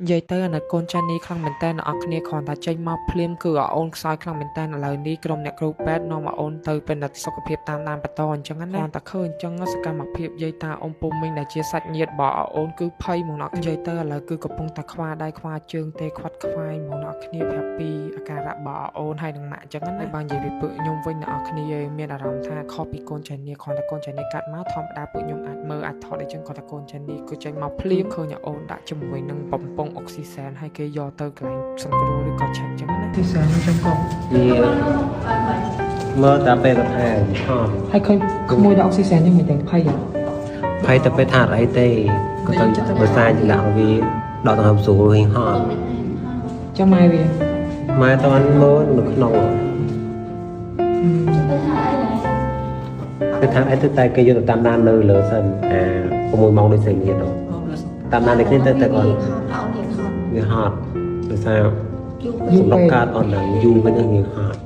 និយាយទៅអាណិតកូនចាស់នេះខ្លាំងមែនតើអ្នកនរគ្នាគ្រាន់តែចេញមកភ្លាមគឺអូនខ្សោយខ្លាំងមែនតើឥឡូវនេះក្រុមអ្នកគ្រូពេទ្យនាំអូនទៅពិនិត្យសុខភាពតាមដានបន្តអញ្ចឹងណាគ្រាន់តែឃើញអញ្ចឹងសកម្មភាពយាយតាអ៊ំពុំមីងដែលជាសាច់ញាតិរបស់អូនគឺភ័យហ្មងអ្នកនិយាយទៅឥឡូវគឺកំពុងតែខ្វល់ដៃខ្វល់ជើងទេខ្វាត់ខ្វាយហ្មងអ្នកគ្នាប្រាប់ពីអាការៈរបស់អូនហើយនឹងម៉ាក់អញ្ចឹងណាបើនិយាយពីពួកខ្ញុំវិញអ្នកនរគ្នាមានអារម្មណ៍ថាខុសពីកូនចាស់នេះគ្រាន់តែកូនចាស់នេះកាត់មកធម្មតាពួកខ្ញុំអាចមើលអាចថតអីចឹងគាត់តែកូនចាស់នេះគឺចេញមកភ្លាមឃើញអូនដាក់ជាមួយនឹងបំពង់អុកស៊ីសែនហើយគេយកទៅកន្លែងសង្គ្រោះឬក៏ឆែកចឹងណាទីសែនចឹងផងវាមើលតែពេលកថាហមហើយឃើញក្មួយដាក់អុកស៊ីសែននេះមិនទាំងភ័យភ័យតែពេលថាអីទេក៏ទៅបើសាយដាក់វាដកដង្ហើមស្រួលហៀងហមចាំម៉ែវាម៉ែតន់មើលនៅក្នុងគឺថាអីទៅតែគេយកទៅតាមដាននៅលើសិន6ម៉ោងដូចស្អីទៀតតាមដាននេះគ្នាទៅគាត់វាហត់ដោយសារសម្រាប់ការអនឡាញយូរវិញហ្នឹងវាហត់